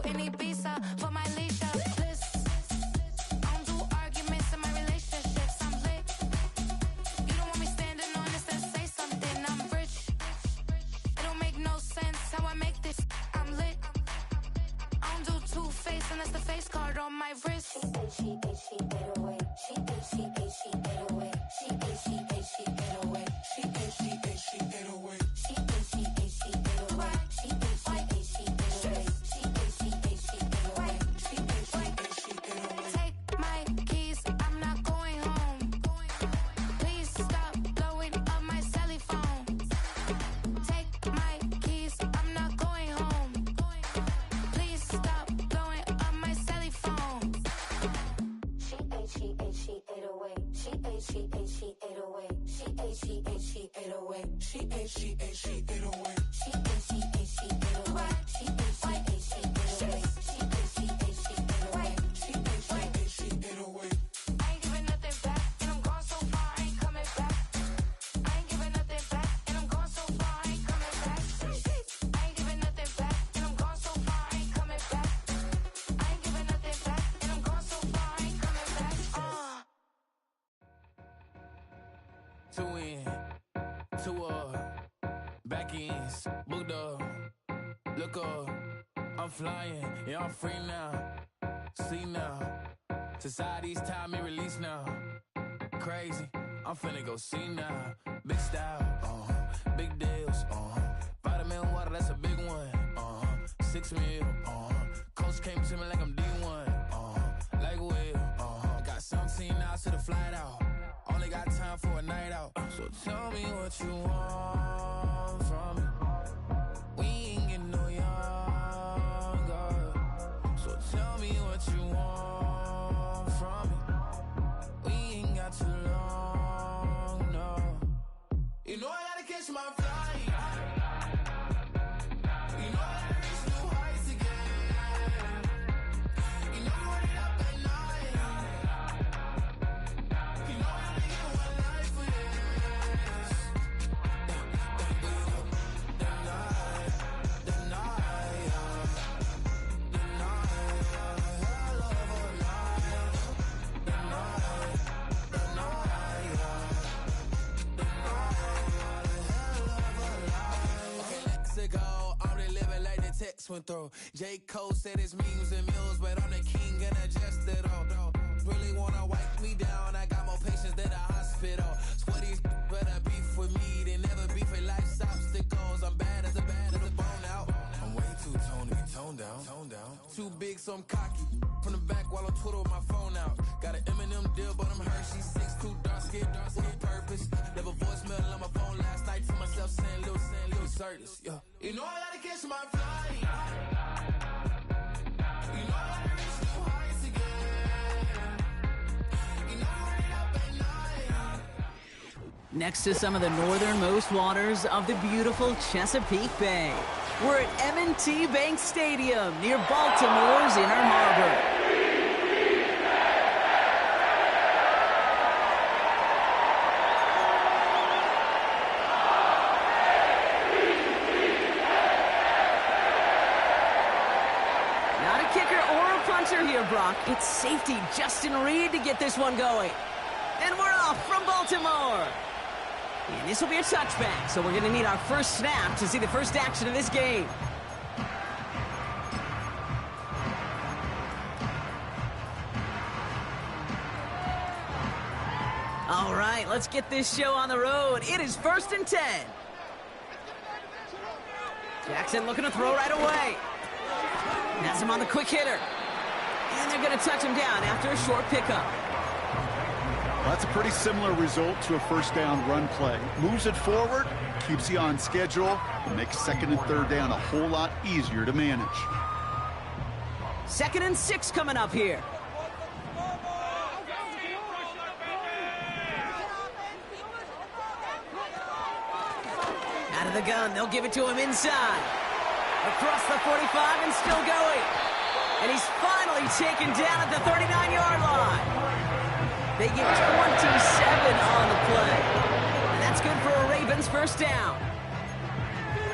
in Ibiza for my leisure. Bliss. I don't do arguments in my relationships. I'm lit. You don't want me standing on this, then say something. I'm rich. It don't make no sense how I make this. I'm lit. I don't do two-face, and that's the face card on my wrist. She 808. She 808. She 808. She 808. She 808. She 808. She 808. Take my keys, I'm not going home. Please stop blowing up my celly phone. Take my keys, I'm not going home. Please stop blowing up my celly phone. She 808. She 808. She 808. She 808. She 808. She 808. She 808. She 808. She 808. She 808. She 808. She 808. I ain't giving nothing back, and I'm gone so far, I ain't coming back. I ain't giving nothing back, and I'm gone so far, I ain't coming back. I ain't giving nothing back, and I'm gone so far, I ain't coming back. I ain't giving nothing back, and I'm gone so far, I ain't coming back. Two in, two back ends, booked up, look up, I'm flying, yeah, I'm free now, see now, society's time me release now, crazy, I'm finna go see now, big style, big deals, vitamin water, that's a big one, 6 mil, coach came to me like I'm D1, like Will, got 17 hours to the flight out. Only got time for a night out. So tell me what you want from me. We ain't getting no younger. So tell me what you want from me. We ain't got too long, no. You know I gotta catch my flight. You know I gotta reach new heights again. You know I run it up at night. You know I only get one life for this. Mexico, I'm really living like the text went through. J. Cole said it's memes and mills, but I'm the king and adjust it all. Really wanna wipe me down, I got more patience than a hospital. Sweaty better beef with me than never beef with life's obstacles. I'm bad as a bone out. I'm way too toned to be toned down. Too big, so I'm cocky. From the back while on Twitter with my phone out. Got an Eminem deal, but I'm Hershey 6'2", dark skin with purpose. Left a voicemail on my phone last night to myself saying Lil Curtis. Yeah. You know I gotta catch my flight. You know I gotta reach new heights again. You know I run it up at night. Next to some of the northernmost waters of the beautiful Chesapeake Bay, we're at M&T Bank Stadium near Baltimore's Inner Harbor. Not a kicker or a punter here, Brock. It's safety Justin Reed to get this one going. And we're off from Baltimore. And this will be a touchback, so we're going to need our first snap to see the first action of this game. All right, let's get this show on the road. It is 1st and 10. Jackson looking to throw right away. That's him on the quick hitter. And they're going to touch him down after a short pickup. That's a pretty similar result to a first down run play. Moves it forward, keeps you on schedule, and makes 2nd and 3rd down a whole lot easier to manage. 2nd and 6 coming up here. Out of the gun, they'll give it to him inside. Across the 45 and still going. And he's finally taken down at the 39-yard line. They get 27 on the play. And that's good for a Ravens first down.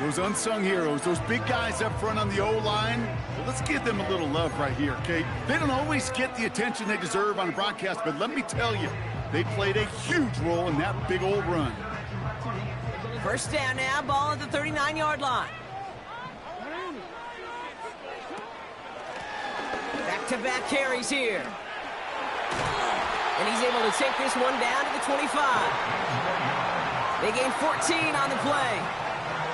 Those unsung heroes, those big guys up front on the O-line, well, let's give them a little love right here, okay? They don't always get the attention they deserve on a broadcast, but let me tell you, they played a huge role in that big old run. First down now, ball at the 39-yard line. Back-to-back carries here. And he's able to take this one down to the 25. They gain 14 on the play.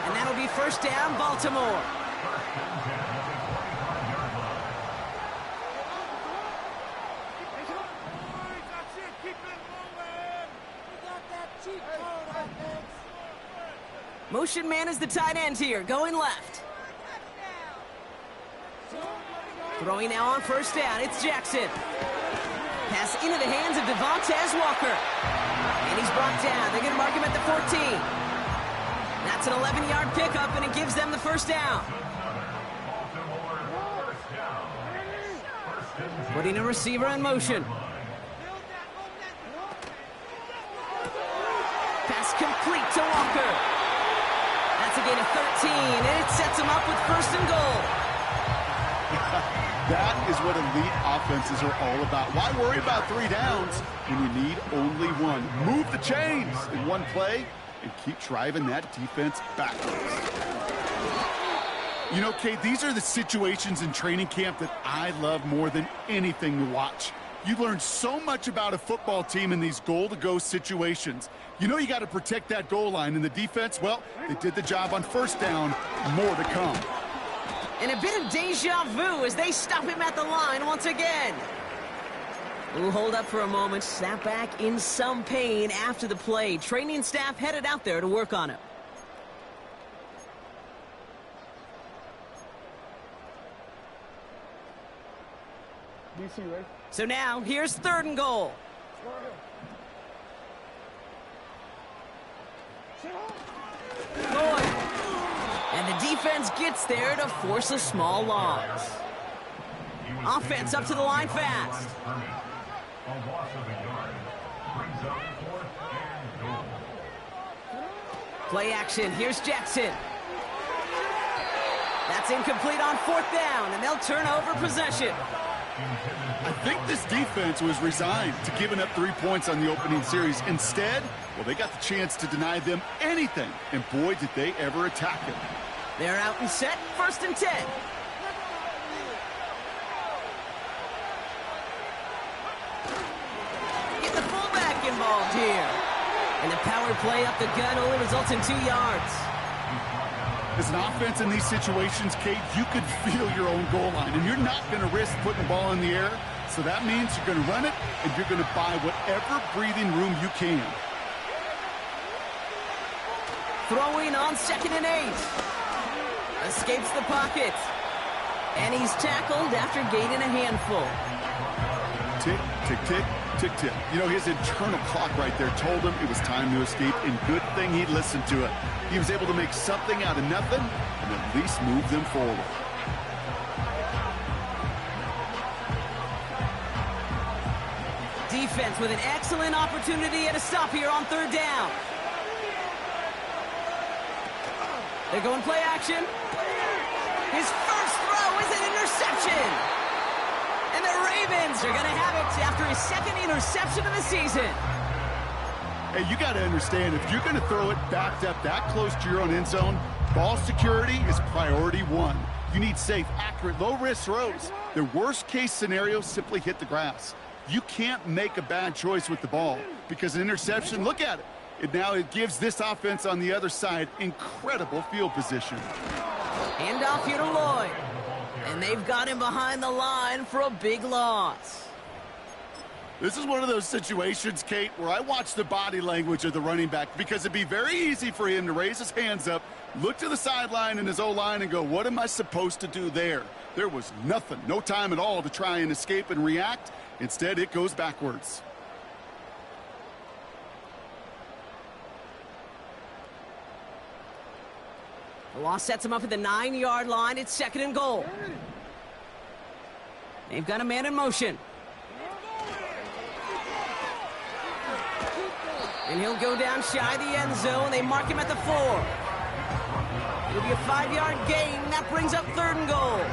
And that'll be first down, Baltimore. Motion man is the tight end here, going left. Throwing now on first down, it's Jackson. Pass into the hands of Devontae Walker. And he's brought down. They're going to mark him at the 14. That's an 11-yard pickup, and it gives them the first down. Putting a receiver in motion. Pass complete to Walker. That's a gain of 13, and it sets him up with first and goal. That is what elite offenses are all about. Why worry about 3 downs when you need only one? Move the chains in one play and keep driving that defense backwards. You know, Kate, these are the situations in training camp that I love more than anything to watch. You learn so much about a football team in these goal-to-go situations. You know you got to protect that goal line, and the defense, well, they did the job on first down. More to come. And a bit of deja vu as they stop him at the line once again. We'll hold up for a moment, snap back in some pain after the play. Training staff headed out there to work on him. DC, right? So now, here's third and goal. Boy. And the defense gets there to force a small loss. Offense up to the line fast. Play action. Here's Jackson. That's incomplete on fourth down, and they'll turn over possession. I think this defense was resigned to giving up 3 points on the opening series. Instead, well, they got the chance to deny them anything, and boy, did they ever attack it. They're out and set, first and 10. Get the fullback involved here. And the power play up the gut only results in 2 yards. As an offense in these situations, Kate, you could feel your own goal line, and you're not going to risk putting the ball in the air. So that means you're going to run it, and you're going to buy whatever breathing room you can. Throwing on 2nd and 8. Escapes the pocket. And he's tackled after gaining a handful. Tick, tick, tick, tick, tick. You know, his internal clock right there told him it was time to escape, and good thing he listened to it. He was able to make something out of nothing and at least move them forward. Defense with an excellent opportunity at a stop here on third down. They're going play action. His first throw is an interception. And the Ravens are going to have it after his second interception of the season. Hey, you got to understand, if you're going to throw it backed up that close to your own end zone, ball security is priority 1. You need safe, accurate, low-risk throws. The worst-case scenario, simply hit the grass. You can't make a bad choice with the ball because an interception, look at it. It gives this offense on the other side incredible field position. Hand off here to Lloyd. And they've got him behind the line for a big loss. This is one of those situations, Kate, where I watch the body language of the running back because it'd be very easy for him to raise his hands up, look to the sideline in his O-line and go, what am I supposed to do there? There was nothing, no time at all to try and escape and react. Instead, it goes backwards. The loss sets him up at the 9-yard line. It's 2nd and goal. They've got a man in motion. And he'll go down shy of the end zone. They mark him at the 4. It'll be a 5-yard gain. That brings up 3rd and goal.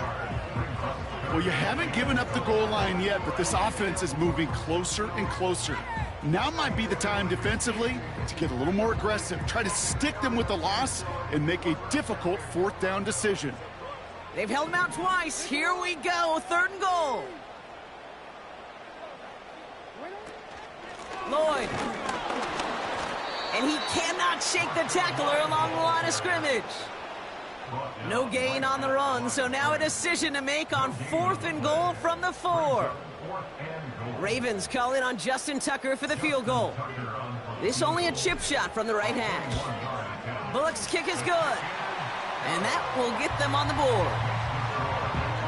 Well, you haven't given up the goal line yet, but this offense is moving closer and closer. Now might be the time defensively to get a little more aggressive, try to stick them with the loss, and make a difficult 4th down decision. They've held him out twice. Here we go, 3rd and goal. Lloyd. And he cannot shake the tackler along the line of scrimmage. No gain on the run, so now a decision to make on 4th and goal from the 4. Ravens call in on Justin Tucker for the field goal. This only a chip shot from the right hash. Bullock's kick is good. And that will get them on the board.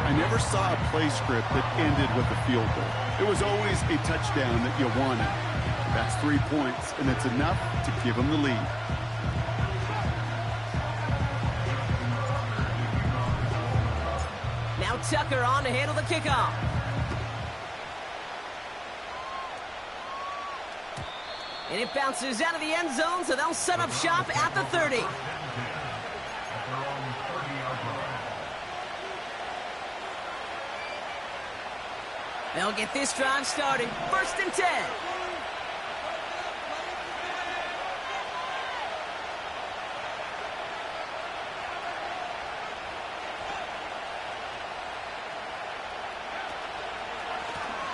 I never saw a play script that ended with a field goal. It was always a touchdown that you wanted. That's 3 points, and it's enough to give them the lead. Now Tucker on to handle the kickoff. And it bounces out of the end zone, so they'll set up shop at the 30. They'll get this drive started. 1st and 10.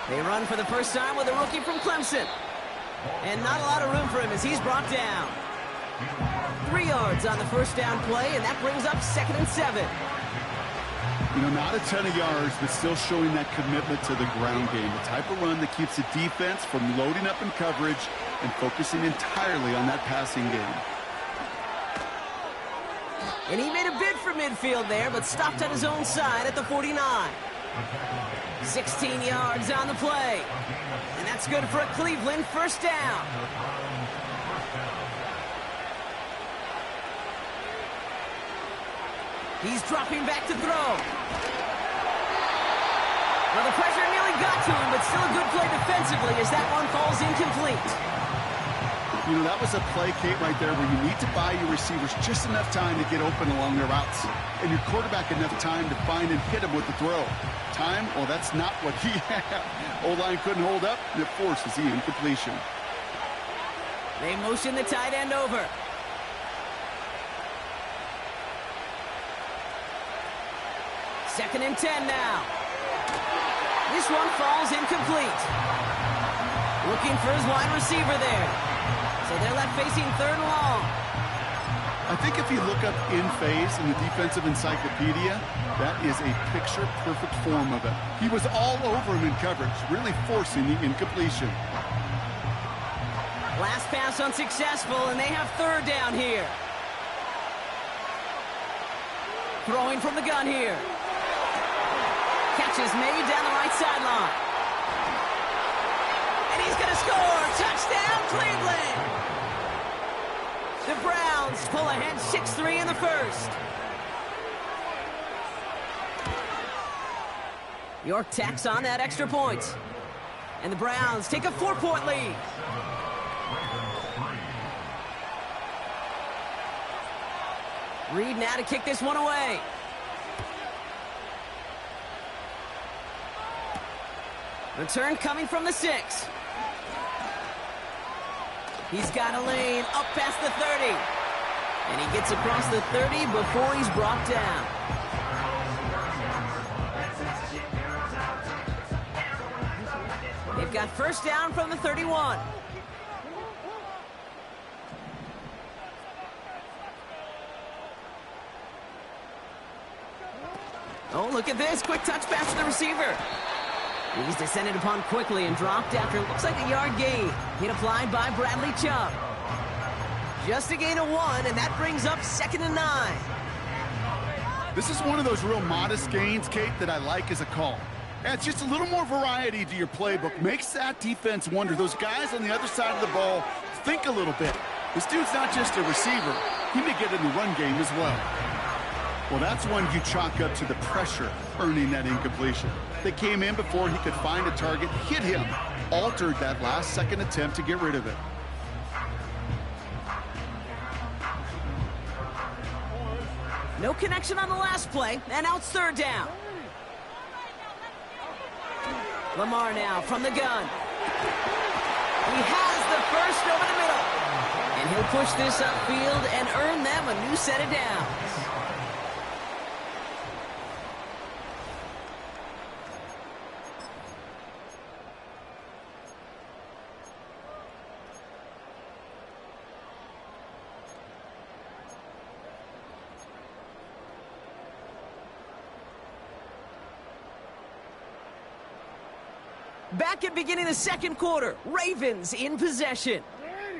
They run for the first time with a rookie from Clemson. And not a lot of room for him as he's brought down. 3 yards on the first down play, and that brings up 2nd and 7. You know, not a ton of yards, but still showing that commitment to the ground game. The type of run that keeps the defense from loading up in coverage and focusing entirely on that passing game. And he made a bid for midfield there, but stopped on his own side at the 49. 16 yards on the play. And that's good for a Cleveland first down. He's dropping back to throw. Well, the pressure nearly got to him, but still a good play defensively as that one falls incomplete. You know, that was a play, Kate, right there where you need to buy your receivers just enough time to get open along their routes. And your quarterback enough time to find and hit him with the throw. Time? Well, that's not what he had. O-line couldn't hold up, and it forces the incompletion. They motion the tight end over. Second and 10 now. This one falls incomplete. Looking for his wide receiver there. So they're left facing 3rd and long. I think if you look up in phase in the defensive encyclopedia, that is a picture-perfect form of it. He was all over him in coverage, really forcing the incompletion. Last pass unsuccessful, and they have 3rd down here. Throwing from the gun here. Catch is made down the right sideline. And he's going to score. Touchdown, Cleveland. The Browns pull ahead 6-3 in the first. York tacks on that extra point. And the Browns take a 4-point lead. Reed now to kick this one away. Return coming from the 6. He's got a lane up past the 30. And he gets across the 30 before he's brought down. They've got first down from the 31. Oh, look at this. Quick touch pass to the receiver. He's descended upon quickly and dropped after looks like a yard gain. Hit applied by Bradley Chubb. Just a gain of 1, and that brings up 2nd and 9. This is one of those real modest gains, Kate, that I like as a call. Adds just a little more variety to your playbook. Makes that defense wonder. Those guys on the other side of the ball think a little bit. This dude's not just a receiver. He may get in the run game as well. Well, that's one you chalk up to the pressure earning that incompletion. They came in before he could find a target, hit him, altered that last-second attempt to get rid of it. No connection on the last play, and now it's third down. Lamar now from the gun. He has the first over the middle. And he'll push this upfield and earn them a new set of downs. Back at beginning of the second quarter, Ravens in possession.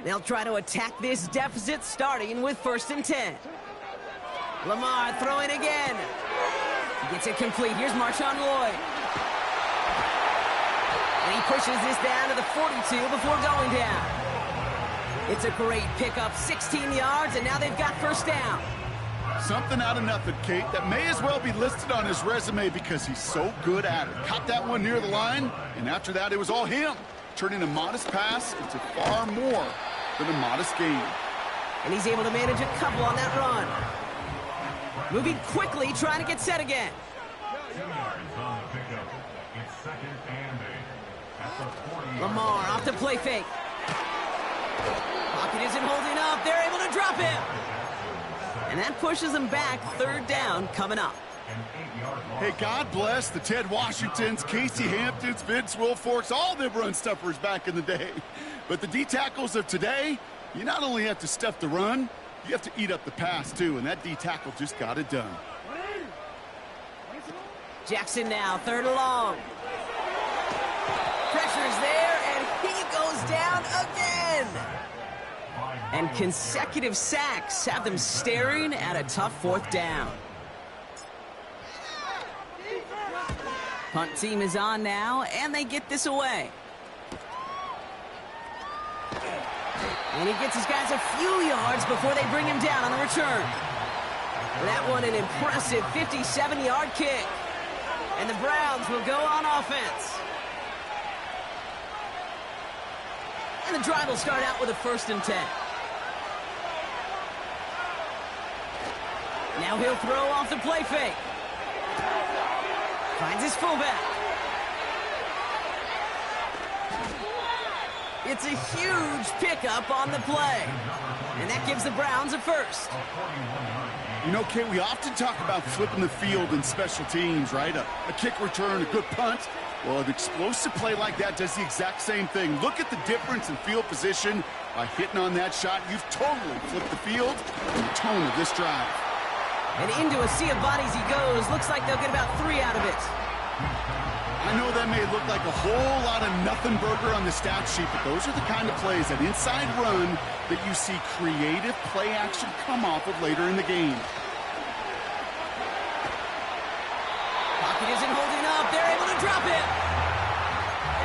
They'll try to attack this deficit starting with 1st and 10. Lamar throwing again. He gets it complete. Here's Marshawn Lloyd. And he pushes this down to the 42 before going down. It's a great pickup, 16 yards, and now they've got first down. Something out of nothing, Kate, that may as well be listed on his resume because he's so good at it. Caught that one near the line, and after that, it was all him, turning a modest pass into far more than a modest gain. And he's able to manage a couple on that run. Moving quickly, trying to get set again. Lamar off the play fake. Pocket isn't holding up. They're able to drop him. And that pushes them back. Third down coming up. Hey, God bless the Ted Washingtons, Casey Hamptons, Vince Wilforks, all them run stuffers back in the day. But the D-tackles of today, you not only have to stuff the run, you have to eat up the pass, too. And that D-tackle just got it done. Jackson now, third and long. Pressure's there, and he goes down again. And consecutive sacks have them staring at a tough fourth down. Punt team is on now, and they get this away. And he gets his guys a few yards before they bring him down on the return. That one an impressive 57-yard kick. And the Browns will go on offense. And the drive will start out with a 1st and 10. Now he'll throw off the play fake. Finds his fullback. It's a huge pickup on the play. And that gives the Browns a first. You know, Kate, we often talk about flipping the field in special teams, right? A kick return, a good punt. Well, an explosive play like that does the exact same thing. Look at the difference in field position. By hitting on that shot, you've totally flipped the field and the tone of this drive. And into a sea of bodies he goes. Looks like they'll get about 3 out of it. I know that may look like a whole lot of nothing burger on the stat sheet, but those are the kind of plays, that inside run, that you see creative play action come off of later in the game. Pocket isn't holding up. They're able to drop it.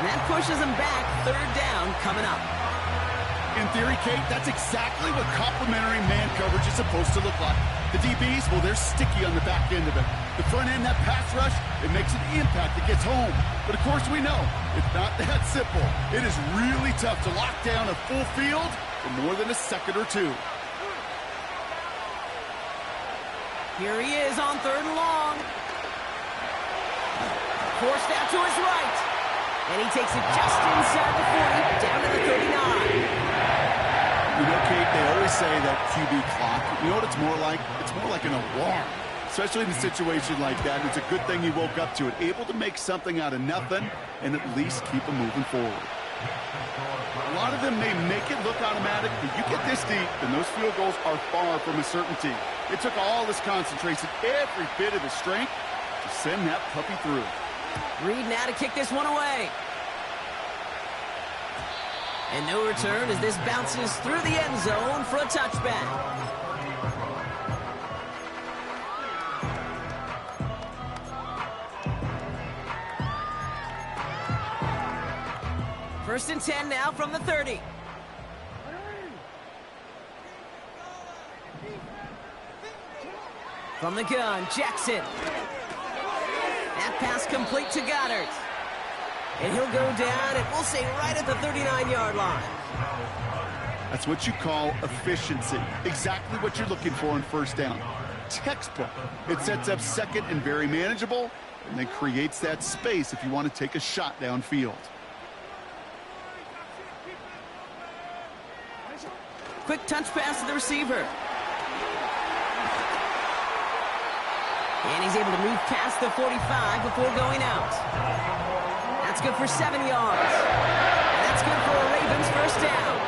And that pushes them back. Third down coming up. In theory, Kate, that's exactly what complementary man coverage is supposed to look like. The DBs, well, they're sticky on the back end of it. The front end, that pass rush, it makes an impact that gets home. But, of course, we know it's not that simple. It is really tough to lock down a full field for more than a second or two. Here he is on third and long. Forced out to his right. And he takes it just inside the 40, down to the 39. You know, Kate, they always say that QB clock, you know what it's more like? It's more like an alarm, especially in a situation like that. It's a good thing he woke up to it, able to make something out of nothing and at least keep him moving forward. A lot of them may make it look automatic, but you get this deep, and those field goals are far from a certainty. It took all his concentration, every bit of his strength to send that puppy through. Reed now to kick this one away. And no return as this bounces through the end zone for a touchback. First and 10 now from the 30. From the gun, Jackson. That pass complete to Goddard. And he'll go down, and we'll say right at the 39-yard line. That's what you call efficiency. Exactly what you're looking for in first down. textbook. It sets up second and very manageable, and then creates that space if you want to take a shot downfield. Quick touch pass to the receiver. And he's able to move past the 45 before going out. That's good for 7 yards. And that's good for a Ravens first down.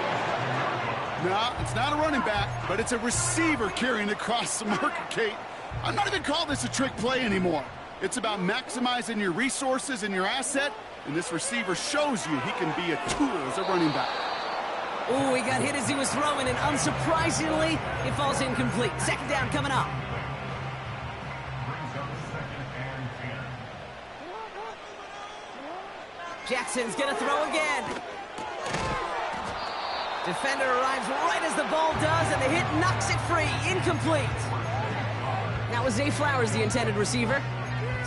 No, it's not a running back, but it's a receiver carrying across the marker, Kate. I'm not even calling this a trick play anymore. It's about maximizing your resources and your asset, and this receiver shows you he can be a tool as a running back. Oh, he got hit as he was throwing, and unsurprisingly, it falls incomplete. Second down coming up. Jackson's gonna throw again. Defender arrives right as the ball does, and the hit knocks it free. Incomplete. That was Zay Flowers, the intended receiver.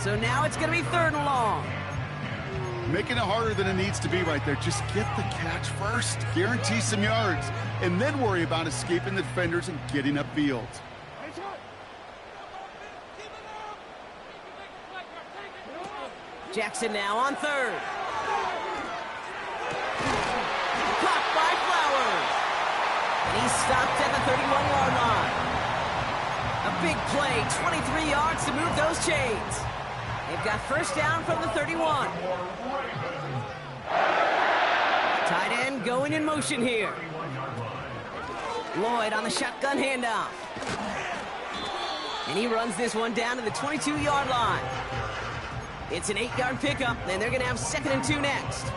So now it's gonna be 3rd and long. Making it harder than it needs to be right there. Just get the catch first. Guarantee some yards. And then worry about escaping the defenders and getting upfield. Jackson now on 3rd. Caught by Flowers. And he's stopped at the 31-yard line. A big play, 23 yards to move those chains. They've got first down from the 31. Tight end going in motion here. Lloyd on the shotgun handoff. And he runs this one down to the 22-yard line. It's an 8-yard pickup, and they're going to have 2nd and 2 next.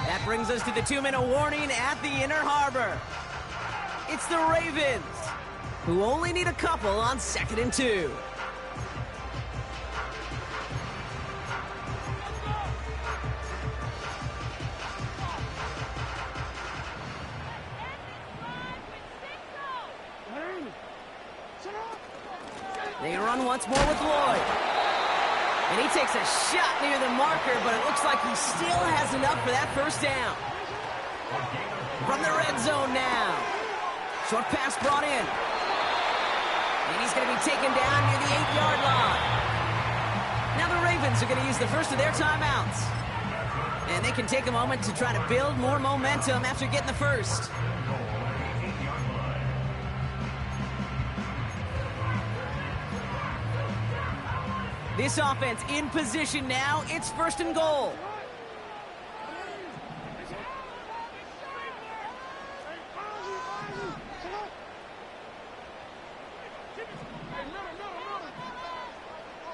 That brings us to the 2-minute warning at the Inner Harbor. It's the Ravens, who only need a couple on 2nd and 2. They run once more with Lloyd. And he takes a shot near the marker, but it looks like he still has enough for that first down. From the red zone now. Short pass brought in. And he's going to be taken down near the 8-yard line. Now the Ravens are going to use the first of their timeouts. And they can take a moment to try to build more momentum after getting the first. This offense in position now. It's 1st and goal.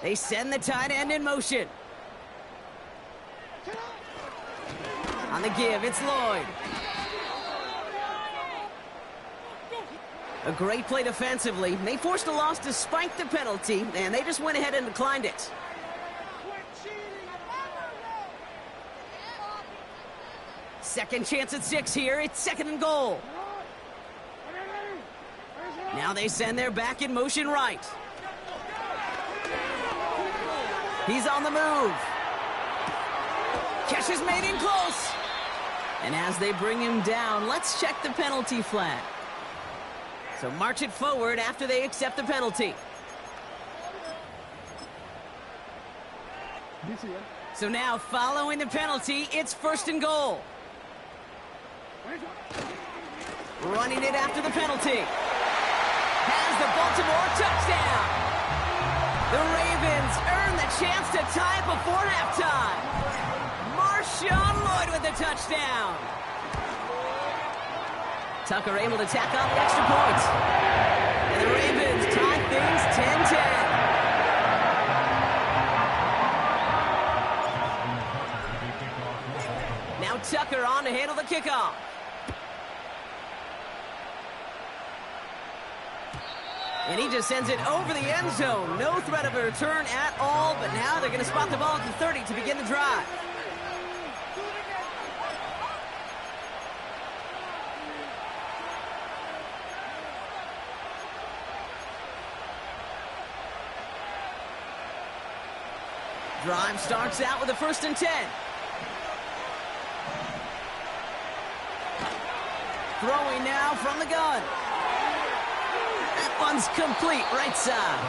They send the tight end in motion. On the give, it's Lloyd. A great play defensively. They forced a loss despite the penalty, and they just went ahead and declined it. Second chance at 6 here. It's 2nd and goal. Now they send their back in motion right. He's on the move. Catch is made in close. And as they bring him down, let's check the penalty flag. So march it forward after they accept the penalty. So now, following the penalty, it's 1st and goal. Running it after the penalty. Has the Baltimore touchdown. The Ravens earn the chance to tie it before halftime. Marshawn Lloyd with the touchdown. Tucker able to tack on the extra point. And the Ravens tie things 10-10. Now Tucker on to handle the kickoff. And he just sends it over the end zone. No threat of a return at all, but now they're going to spot the ball at the 30 to begin the drive. Drive starts out with a 1st and 10. throwing now from the gun. That one's complete, right side.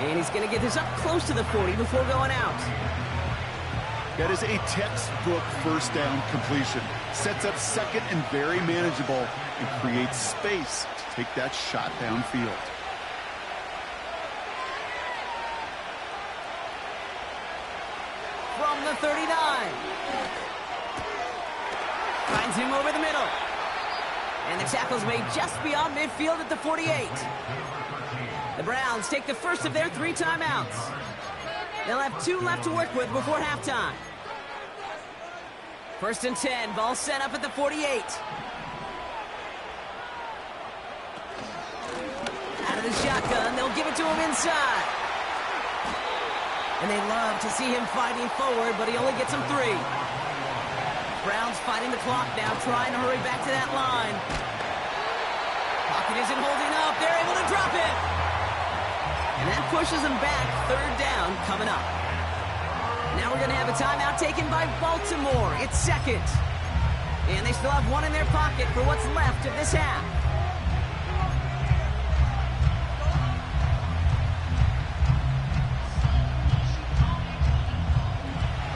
And he's going to get this up close to the 40 before going out. That is a textbook first down completion. Sets up second and very manageable and creates space to take that shot downfield. From the 39. Finds him over the middle. And the tackle's made just beyond midfield at the 48. The Browns take the first of their 3 timeouts. They'll have 2 left to work with before halftime. 1st and 10, ball set up at the 48. Out of the shotgun, they'll give it to him inside. And they love to see him fighting forward, but he only gets them 3. Browns fighting the clock now, trying to hurry back to that line. Pocket isn't holding up. They're able to drop it. And that pushes them back. 3rd down coming up. Now we're going to have a timeout taken by Baltimore. It's 2nd. And they still have 1 in their pocket for what's left of this half.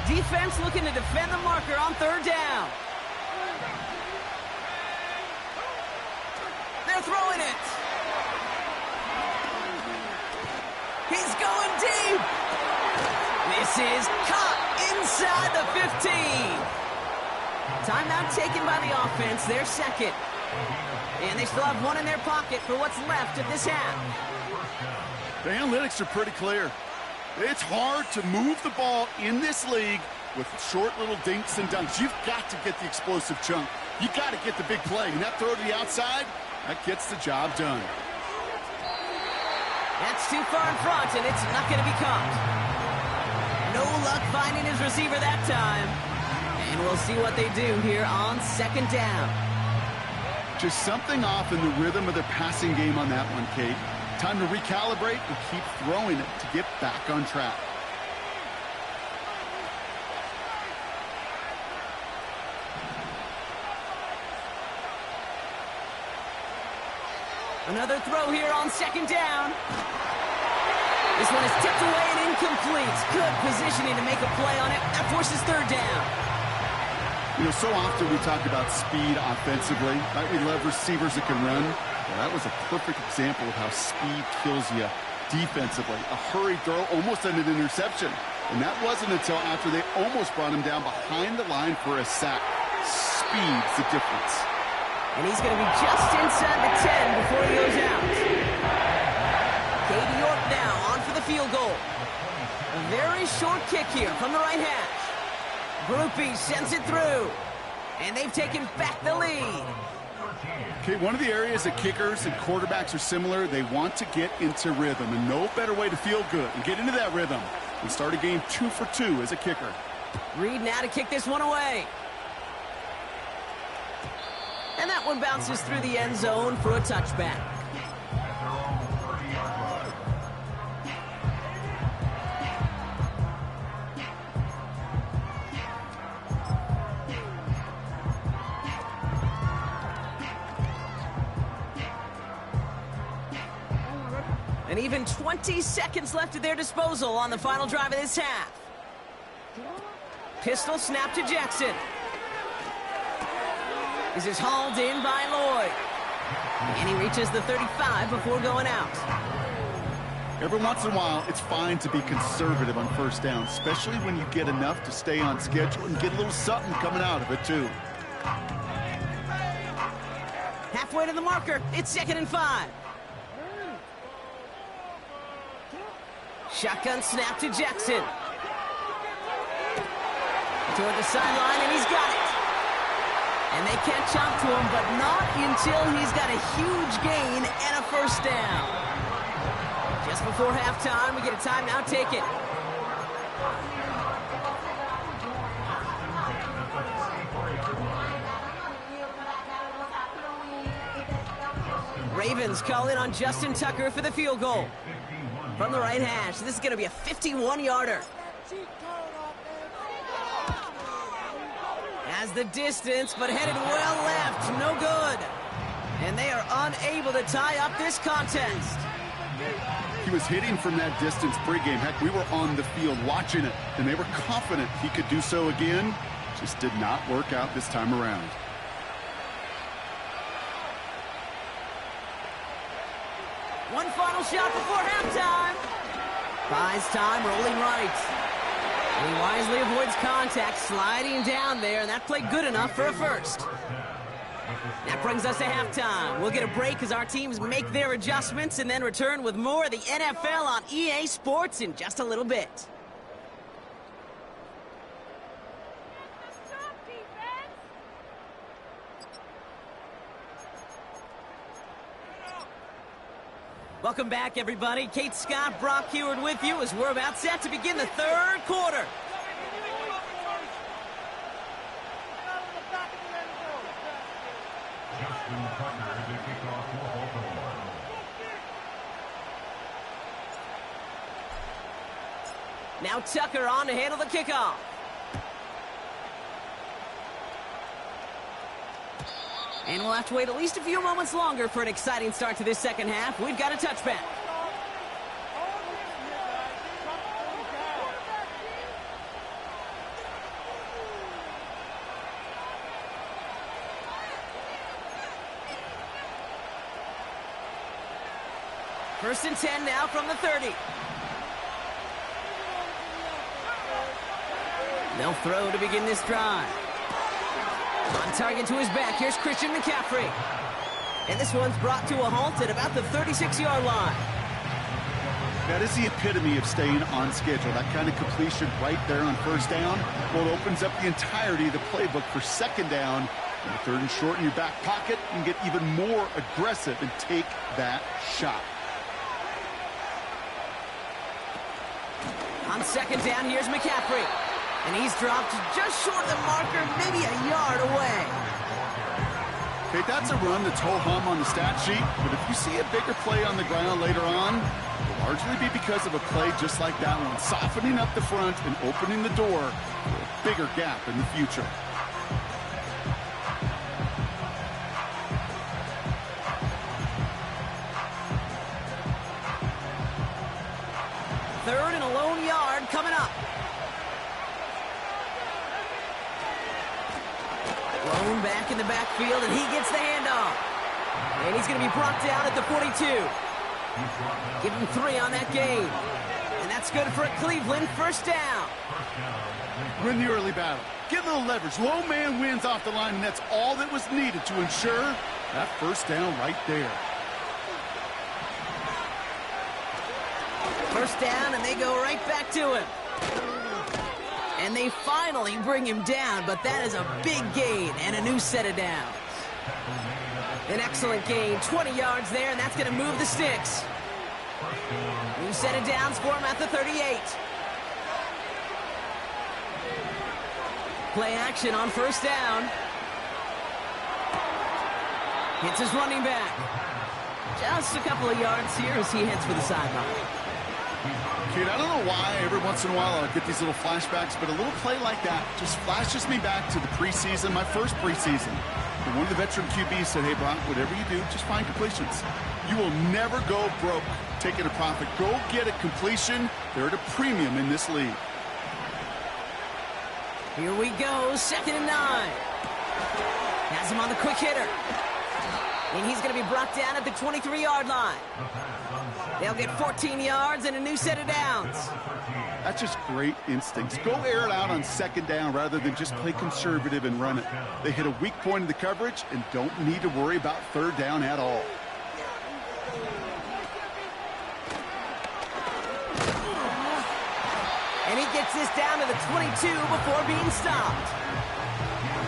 Defense looking to defend the marker on 3rd down. They're throwing it. He's going deep. This is caught inside the 15. Timeout taken by the offense. They're 2nd. And they still have 1 in their pocket for what's left of this half. The analytics are pretty clear. It's hard to move the ball in this league with short little dinks and dunks. You've got to get the explosive chunk. You've got to get the big play. And that throw to the outside, that gets the job done. That's too far in front, and it's not going to be caught. No luck finding his receiver that time. And we'll see what they do here on 2nd down. Just something off in the rhythm of their passing game on that one, Kate. Time to recalibrate and keep throwing it to get back on track. Another throw here on 2nd down. This one is tipped away and incomplete. Good positioning to make a play on it. That forces 3rd down. You know, so often we talk about speed offensively, right? We love receivers that can run. Well, that was a perfect example of how speed kills you defensively. A hurried throw, almost an interception. And that wasn't until after they almost brought him down behind the line for a sack. Speed's the difference. And he's going to be just inside the 10 before he goes out. Katie York now on for the field goal. A very short kick here from the right hash. Grupe sends it through. And they've taken back the lead. Okay, one of the areas that kickers and quarterbacks are similar, they want to get into rhythm. And no better way to feel good and get into that rhythm than start a game 2 for 2 as a kicker. Reed now to kick this one away. And that one bounces through the end zone for a touchback. And even 20 seconds left at their disposal on the final drive of this half. Pistol snap to Jackson. This is hauled in by Lloyd. And he reaches the 35 before going out. Every once in a while, it's fine to be conservative on 1st down, especially when you get enough to stay on schedule and get a little something coming out of it, too. Halfway to the marker, it's 2nd and 5. Shotgun snap to Jackson. Toward the sideline, and he's got it. And they catch up to him, but not until he's got a huge gain and a 1st down. Just before halftime, we get a timeout taken. Ravens call in on Justin Tucker for the field goal. From the right hash, this is going to be a 51-yarder. As Has the distance, but headed well left. No good. And they are unable to tie up this contest. He was hitting from that distance pregame. Heck, we were on the field watching it, and they were confident he could do so again. Just did not work out this time around. One final shot before halftime. Buys time, rolling right. And he wisely avoids contact, sliding down there, and that played good enough for a first. That brings us to halftime. We'll get a break as our teams make their adjustments and then return with more of the NFL on EA Sports in just a little bit. Welcome back, everybody. Kate Scott, Brock Huard with you as we're about set to begin the third quarter. Now Tucker on to handle the kickoff. And we'll have to wait at least a few moments longer for an exciting start to this second half. We've got a touchback. First and 10 now from the 30. They'll throw to begin this drive. On target to his back, here's Christian McCaffrey. And this one's brought to a halt at about the 36-yard line. That is the epitome of staying on schedule. That kind of completion right there on first down. Well, it opens up the entirety of the playbook for second down. And the third and short in your back pocket, you can get even more aggressive and take that shot. On second down, here's McCaffrey. And he's dropped just short of the marker, maybe a yard away. Okay, that's a run that's ho-hum on the stat sheet, but if you see a bigger play on the ground later on, it'll largely be because of a play just like that one, softening up the front and opening the door for a bigger gap in the future. Third and a lone yard coming up. Lone back in the backfield, and he gets the handoff. And he's going to be brought down at the 42. Give him 3 on that game. And that's good for a Cleveland first down. Win the early battle. Get a little leverage. Low man wins off the line, and that's all that was needed to ensure that first down right there. First down, and they go right back to him. And they finally bring him down, but that is a big gain and a new set of downs. An excellent gain, 20 yards there, and that's going to move the sticks. New set of downs for him at the 38. Play action on first down. Hits his running back. Just a couple of yards here as he heads for the sideline. Kid, I don't know why every once in a while I get these little flashbacks, but a little play like that just flashes me back to the preseason, my first preseason. And one of the veteran QBs said, hey, Brock, whatever you do, just find completions. You will never go broke taking a profit. Go get a completion. They're at a premium in this league. Here we go, 2nd and 9. Has him on the quick hitter. And he's going to be brought down at the 23-yard line. They'll get 14 yards and a new set of downs. That's just great instincts. Go air it out on second down rather than just play conservative and run it. They hit a weak point in the coverage and don't need to worry about third down at all. And he gets this down to the 22 before being stopped.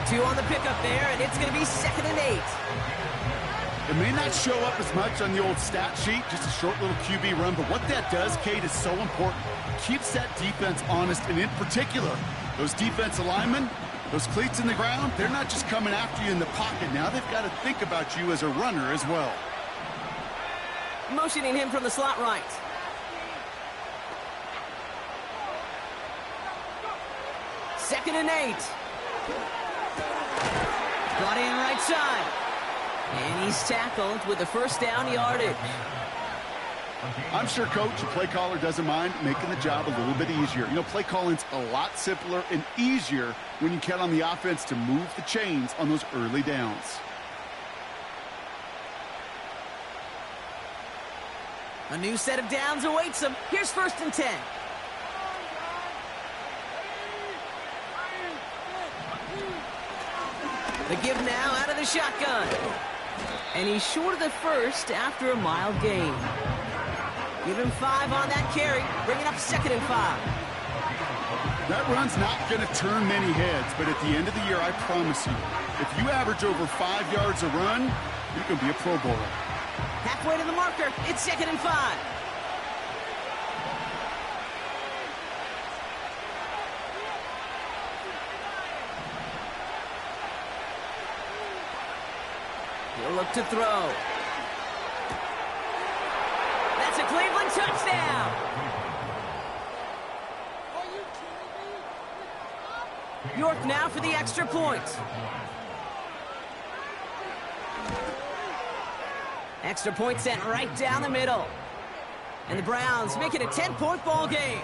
2 on the pickup there, and it's going to be 2nd and 8. It may not show up as much on the old stat sheet, just a short little QB run, but what that does, Kate, is so important. Keeps that defense honest, and in particular, those defensive linemen, those cleats in the ground, they're not just coming after you in the pocket. Now they've got to think about you as a runner as well. Motioning him from the slot right. Second and 8. Brought in right side. And he's tackled with the first down yardage. I'm sure coach, the play caller, doesn't mind making the job a little bit easier. You know, play calling's a lot simpler and easier when you count on the offense to move the chains on those early downs. A new set of downs awaits him. Here's 1st and 10. The give now out of the shotgun. And he's short of the first after a mile gain. Give him 5 on that carry. Bring it up 2nd and 5. That run's not going to turn many heads, but at the end of the year, I promise you, if you average over 5 yards a run, you're going to be a Pro Bowler. Halfway to the marker. It's 2nd and 5. He'll look to throw. That's a Cleveland touchdown. York now for the extra point. Extra point sent right down the middle. And the Browns make it a 10-point ball game.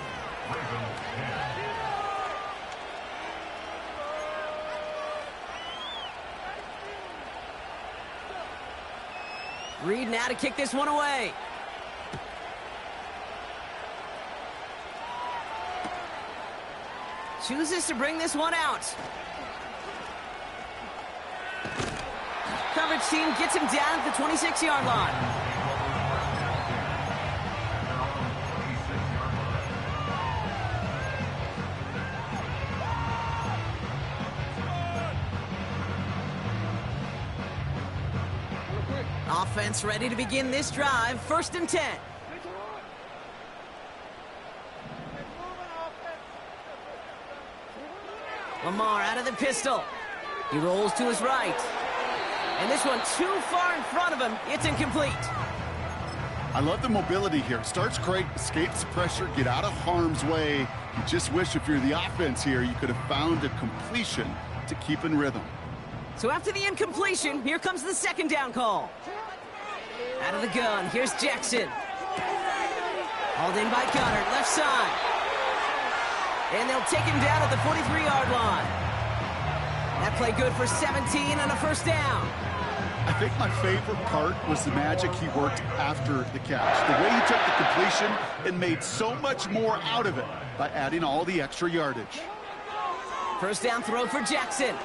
Reed now to kick this one away. Chooses to bring this one out. Coverage team gets him down at the 26-yard line. Offense ready to begin this drive. 1st and 10. Lamar out of the pistol. He rolls to his right. And this one too far in front of him. It's incomplete. I love the mobility here. Starts great, escapes pressure, get out of harm's way. You just wish if you're the offense here, you could have found a completion to keep in rhythm. So after the incompletion, here comes the 2nd down call. Out of the gun, here's Jackson. Hauled in by Goddard, left side. And they'll take him down at the 43-yard line. That play good for 17 and a 1st down. I think my favorite part was the magic he worked after the catch. The way he took the completion and made so much more out of it by adding all the extra yardage. 1st down throw for Jackson.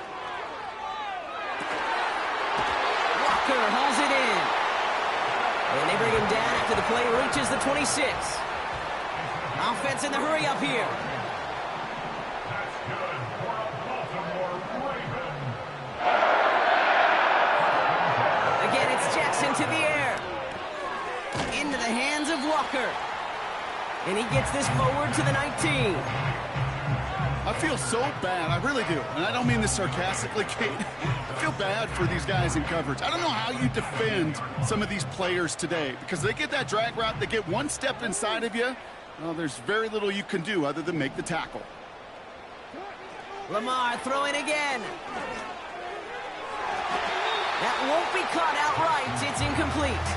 Walker hauls it in. And they bring him down after the play reaches the 26. Offense in the hurry up here. Again, it's Jackson to the air. Into the hands of Walker. And he gets this forward to the 19. I feel so bad, I really do. And I don't mean this sarcastically, Kate. I feel bad for these guys in coverage. I don't know how you defend some of these players today because they get that drag route, they get one step inside of you. Well, there's very little you can do other than make the tackle. Lamar throwing again. That won't be caught outright. It's incomplete.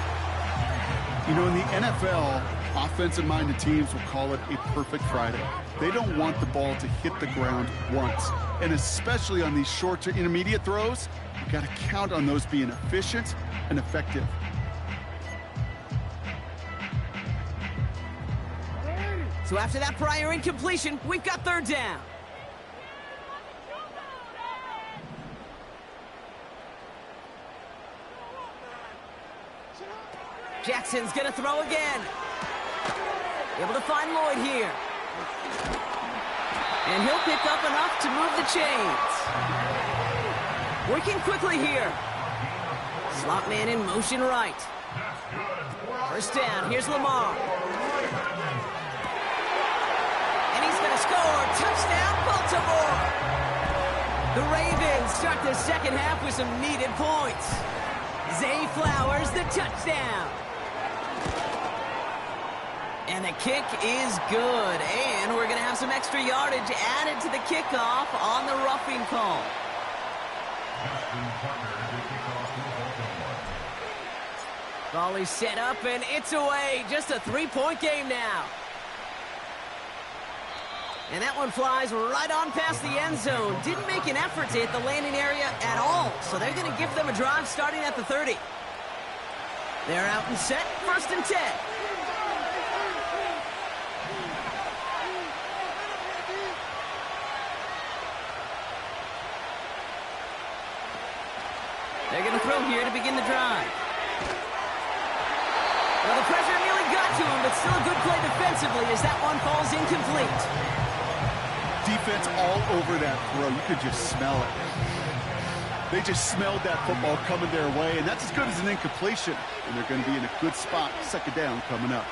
You know, in the NFL, offensive-minded teams will call it a perfect Friday. They don't want the ball to hit the ground once. And especially on these short to intermediate throws, you've got to count on those being efficient and effective. So after that prior incompletion, we've got 3rd down. Jackson's going to throw again. Able to find Lloyd here. And he'll pick up enough to move the chains. Working quickly here. Slot man in motion right. 1st down, here's Lamar. And he's going to score. Touchdown, Baltimore. The Ravens start the 2nd half with some needed points. Zay Flowers, the touchdown. And the kick is good. And we're going to have some extra yardage added to the kickoff on the roughing call. Volley set up, and it's away. Just a three-point game now. And that one flies right on past the end zone. Didn't make an effort to hit the landing area at all, so they're going to give them a drive starting at the 30. They're out and set, 1st and 10. They're going to throw here to begin the drive. Well, the pressure nearly got to him, but still a good play defensively as that one falls incomplete. Defense all over that throw. You could just smell it. They just smelled that football coming their way, and that's as good as an incompletion. And they're going to be in a good spot. 2nd down coming up.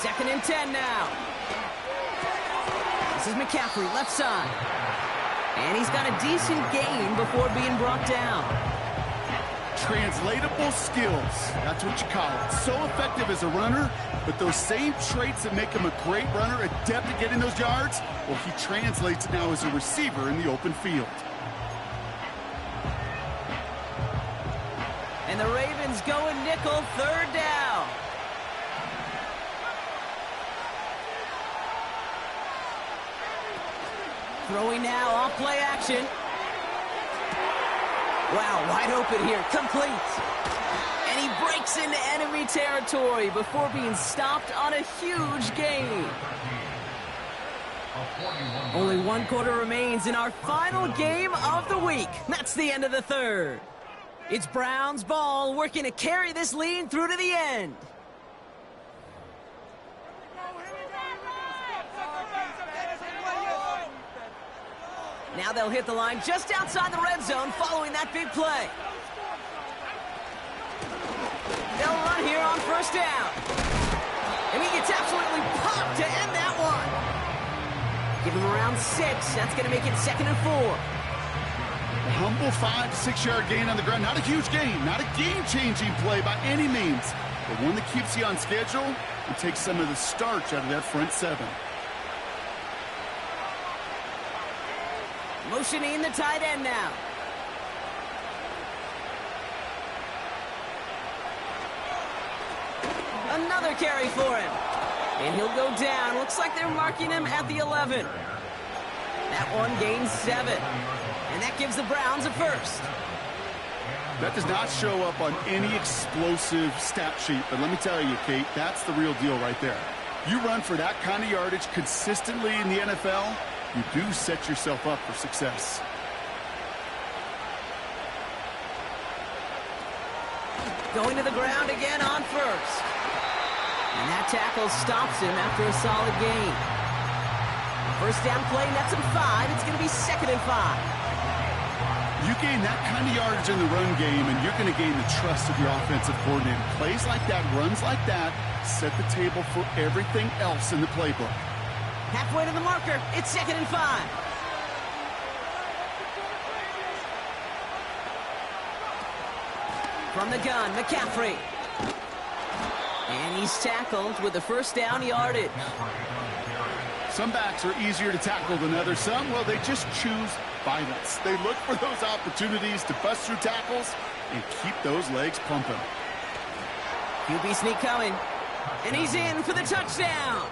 2nd and 10 now. This is McCaffrey, left side. And he's got a decent gain before being brought down. Translatable skills. That's what you call it. So effective as a runner, but those same traits that make him a great runner, adept at getting those yards, well, he translates it now as a receiver in the open field. And the Ravens go in nickel, 3rd down. Throwing now, off play action. Wow, wide open here, complete. And he breaks into enemy territory before being stopped on a huge gain. Only 1 quarter remains in our final game of the week. That's the end of the 3rd. It's Browns ball, working to carry this lead through to the end. Now they'll hit the line just outside the red zone following that big play. They'll run here on 1st down. And he gets absolutely popped to end that one. Give him around 6. That's going to make it 2nd and 4. A humble 5 to 6 yard gain on the ground. Not a huge gain, not a game-changing play by any means, but one that keeps you on schedule and takes some of the starch out of that front 7. Motioning the tight end now. Another carry for him. And he'll go down. Looks like they're marking him at the 11. That one gains 7. And that gives the Browns a 1st. That does not show up on any explosive stat sheet, but let me tell you, Kate, that's the real deal right there. You run for that kind of yardage consistently in the NFL, you do set yourself up for success. Going to the ground again on 1st. And that tackle stops him after a solid gain. 1st down play, nets him 5. It's going to be 2nd and 5. You gain that kind of yardage in the run game, and you're going to gain the trust of your offensive coordinator. Plays like that, runs like that, set the table for everything else in the playbook. Halfway to the marker, it's 2nd and 5. From the gun, McCaffrey. And he's tackled with the 1st down yardage. Some backs are easier to tackle than others. Some, well, they just choose violence. They look for those opportunities to bust through tackles and keep those legs pumping. QB sneak coming. And he's in for the touchdown.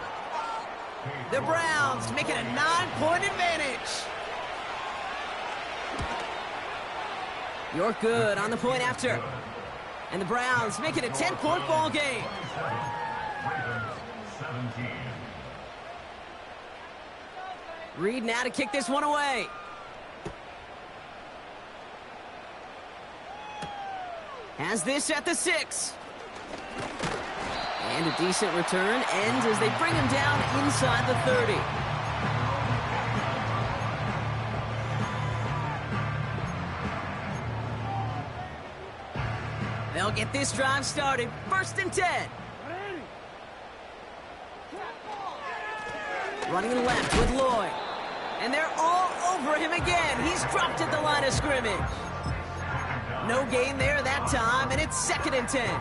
The Browns make it a 9-point advantage. You're good on the point after. And the Browns make it a 10-point ball game. Reed now to kick this one away. Has this at the 6. And a decent return ends as they bring him down inside the 30. They'll get this drive started. 1st and 10. Running left with Lloyd. And they're all over him again. He's dropped at the line of scrimmage. No gain there that time, and it's 2nd and 10.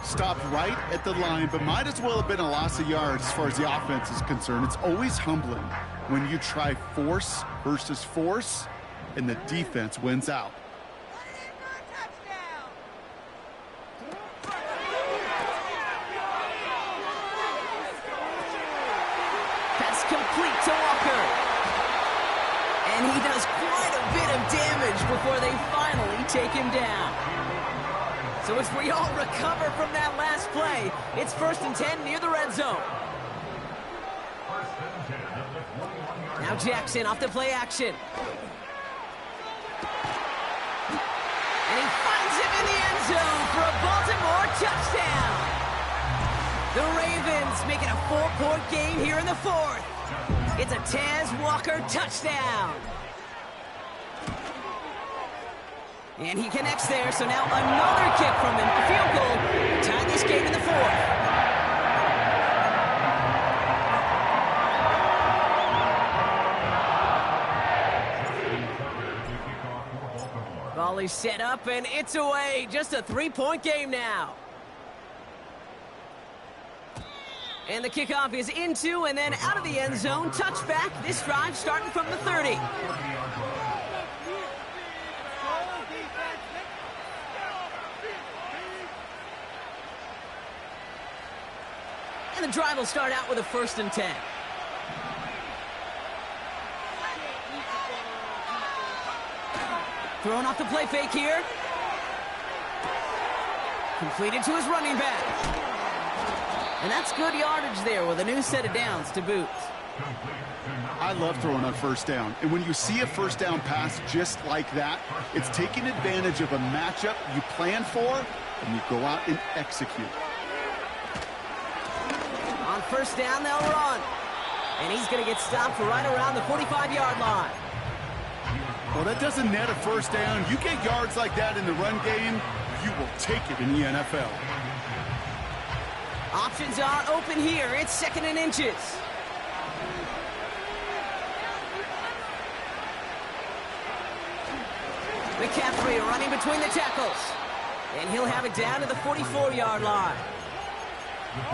Stopped right at the line, but might as well have been a loss of yards as far as the offense is concerned. It's always humbling when you try force versus force, and the defense wins out. Pass complete to Walker. And he does quite a bit of damage before they finally take him down. So as we all recover from that last play, it's 1st and 10 near the red zone. Now Jackson off the play action. And he finds him in the end zone for a Baltimore touchdown. The Ravens make it a 4-point game here in the 4th. It's a Tez Walker touchdown. And he connects there, so now another kick from him. A field goal to tie this game in the 4th. Volley set up, and it's away. Just a 3-point game now. And the kickoff is into and then out of the end zone. Touchback. This drive starting from the 30. And the drive will start out with a 1st and 10. Throwing off the play fake here. Completed to his running back. And that's good yardage there with a new set of downs to boot. I love throwing on 1st down. And when you see a 1st down pass just like that, it's taking advantage of a matchup you plan for, and you go out and execute. On 1st down, they'll run. And he's going to get stopped right around the 45-yard line. Well, that doesn't net a 1st down. You get yards like that in the run game, you will take it in the NFL. Options are open here. It's 2nd and inches. McCaffrey running between the tackles. And he'll have it down to the 44-yard line.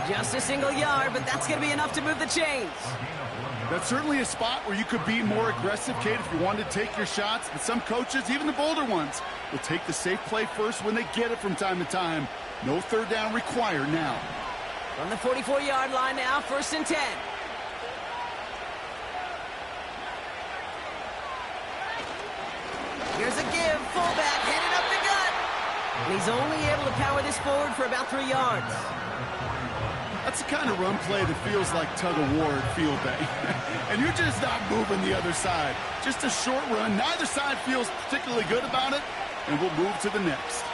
Just a single yard, but that's going to be enough to move the chains. That's certainly a spot where you could be more aggressive, Kate, if you wanted to take your shots. But some coaches, even the bolder ones, will take the safe play first when they get it from time to time. No 3rd down required now. From the 44-yard line now, 1st and 10. Here's a give, fullback, headed up the gut. And he's only able to power this forward for about 3 yards. That's the kind of run play that feels like tug-of-war at Field Day. And you're just not moving the other side. Just a short run. Neither side feels particularly good about it, and we'll move to the next.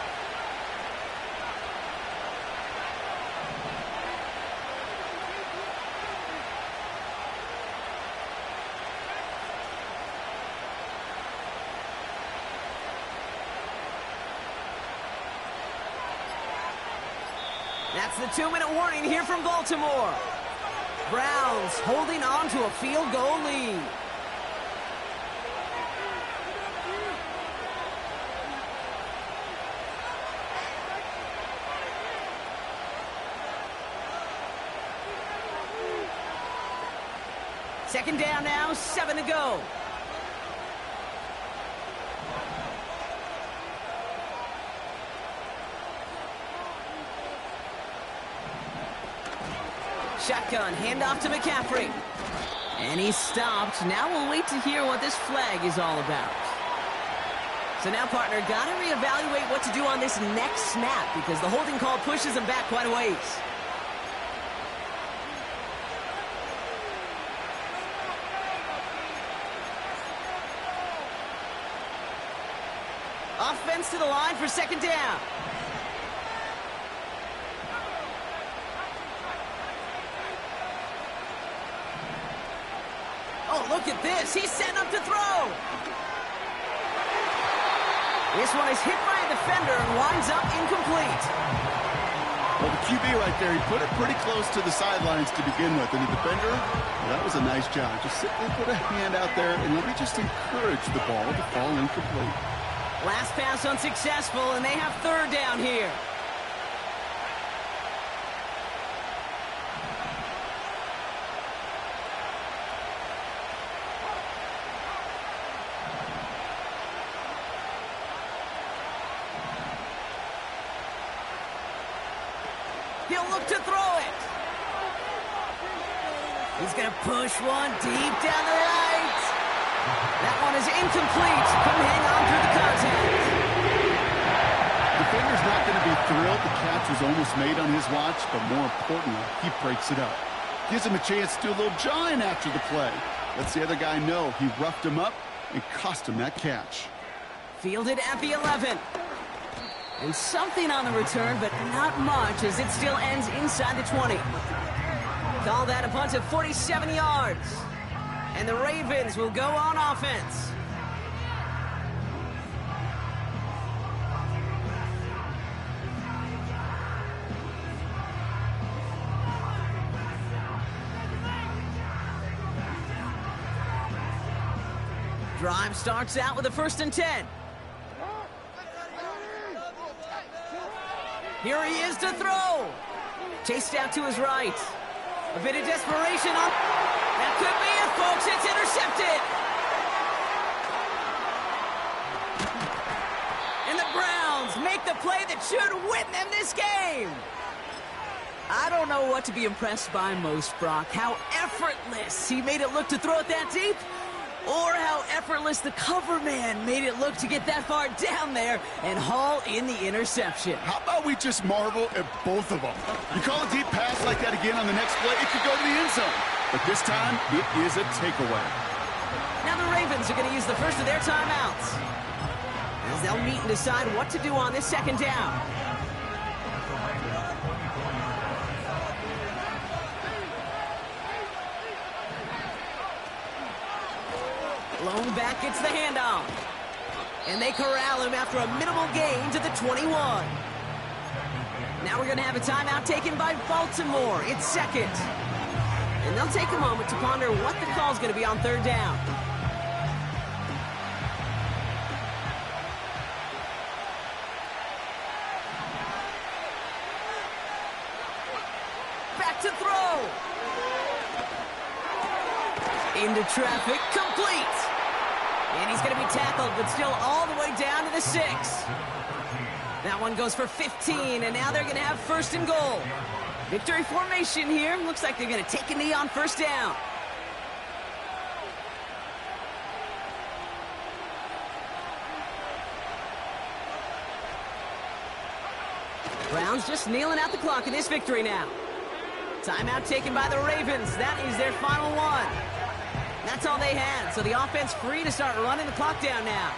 That's the 2-minute warning here from Baltimore. Browns holding on to a field goal lead. Second down now, 7 to go. Shotgun, handoff to McCaffrey. And he's stopped. Now we'll wait to hear what this flag is all about. So now, partner, got to reevaluate what to do on this next snap because the holding call pushes him back quite a ways. Offense to the line for 2nd down. Oh, look at this. He's setting up to throw. This one is hit by a defender and winds up incomplete. Well, the QB right there, he put it pretty close to the sidelines to begin with. And the defender, well, that was a nice job. Just simply put a hand out there and let me just encourage the ball to fall incomplete. Last pass unsuccessful, and they have 3rd down here. He'll look to throw it. He's going to push one deep down the right. That one is incomplete. Couldn't hang on through the contact. Defender's not going to be thrilled the catch was almost made on his watch, but more importantly, he breaks it up. Gives him a chance to do a little jawing after the play. Lets the other guy know he roughed him up and cost him that catch. Fielded at the 11. And something on the return, but not much, as it still ends inside the 20. Call that a punt of 47 yards. And the Ravens will go on offense. Drive starts out with a 1st and 10. Here he is to throw. Chased out to his right. A bit of desperation on... That could be it, folks. It's intercepted. And the Browns make the play that should win them this game. I don't know what to be impressed by most, Brock. How effortless he made it look to throw it that deep, or how effortless the cover man made it look to get that far down there and haul in the interception. How about we just marvel at both of them? You call a deep pass like that again on the next play, it could go to the end zone. But this time, it is a takeaway. Now the Ravens are going to use the first of their timeouts, as they'll meet and decide what to do on this 2nd down. Lone back gets the handoff. And they corral him after a minimal gain to the 21. Now we're going to have a timeout taken by Baltimore. It's 2nd. And they'll take a moment to ponder what the call's going to be on 3rd down. Back to throw. Into traffic, complete. And he's going to be tackled, but still all the way down to the 6. That one goes for 15, and now they're going to have 1st and goal. Victory formation here. Looks like they're going to take a knee on 1st down. Browns just kneeling out the clock in this victory now. Timeout taken by the Ravens. That is their final one. That's all they had, so the offense free to start running the clock down now.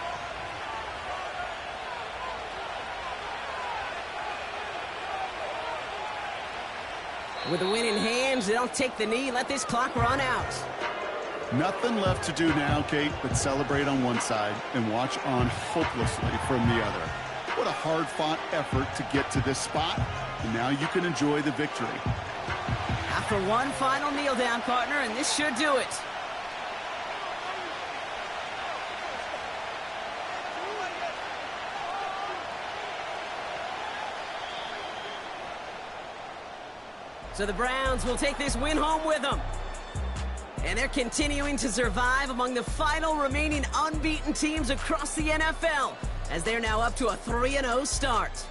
With the win in hands, they'll take the knee, let this clock run out. Nothing left to do now, Kate, but celebrate on one side and watch on hopelessly from the other. What a hard-fought effort to get to this spot, and now you can enjoy the victory. After one final kneel down, partner, and this should do it. So the Browns will take this win home with them. And they're continuing to survive among the final remaining unbeaten teams across the NFL, as they're now up to a 3-0 start.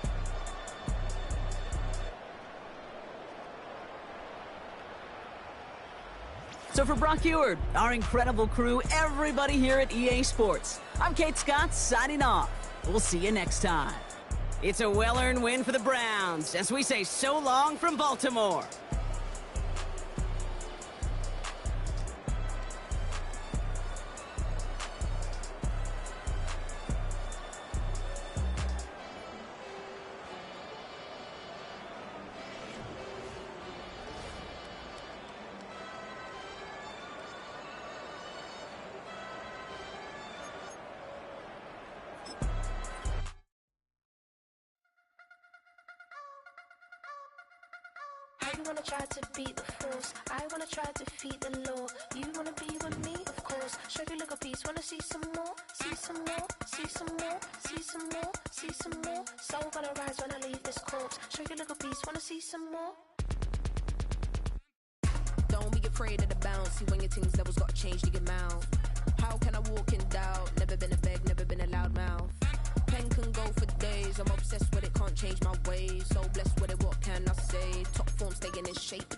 So for Brock Huard, our incredible crew, everybody here at EA Sports, I'm Kate Scott signing off. We'll see you next time. It's a well-earned win for the Browns, as we say so long from Baltimore. You wanna try to beat the force, I wanna try to defeat the law. You wanna be with me, of course. Show you look a piece, wanna see some more, see some more, see some more, see some more, see some more. Soul gonna rise when I leave this corpse. Show you look a piece, wanna see some more. Don't be afraid of the bounce. See when your things levels gotta change to your mouth. How can I walk in doubt? Never been a beg, never been a loud mouth. Pen can go for days, I'm obsessed with it, can't change my ways. So blessed with it, what can I say? Top form staying in shape.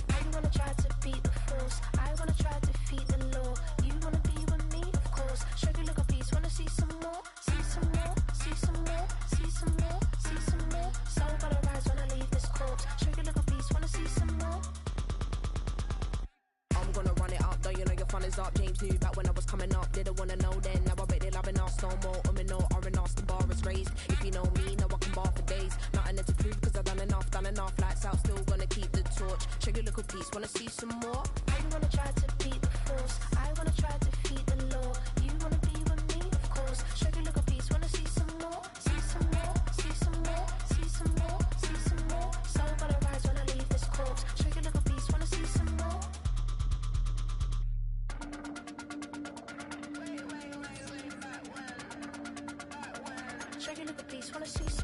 I wanna try to beat the force. I wanna try to defeat the law. You wanna be with me, of course. Show you look a piece, wanna see some more, see some more, see some more, see some more, see some more. So gotta rise when I leave this corpse. Show you look a piece, wanna see some more. I'm gonna run it up, though you know your fun is up. James knew back when I was coming up, didn't wanna know then. Now I bet they'll have an ask no more. No R&R's, the bar is raised. If you know me, now I can bar for days. Nothing to prove, cause I've done enough. Lights out, still gonna keep the torch. Check your little piece, wanna see some more? I wanna try to beat the force. I wanna try to defeat the law. You wanna be with me, of course. Show you look a piece, wanna see some more, see some more, see some more, see some more, see some more. So gotta rise when I leave this corpse. Show you look a piece, wanna see some more. Show you look a piece, wanna see some more.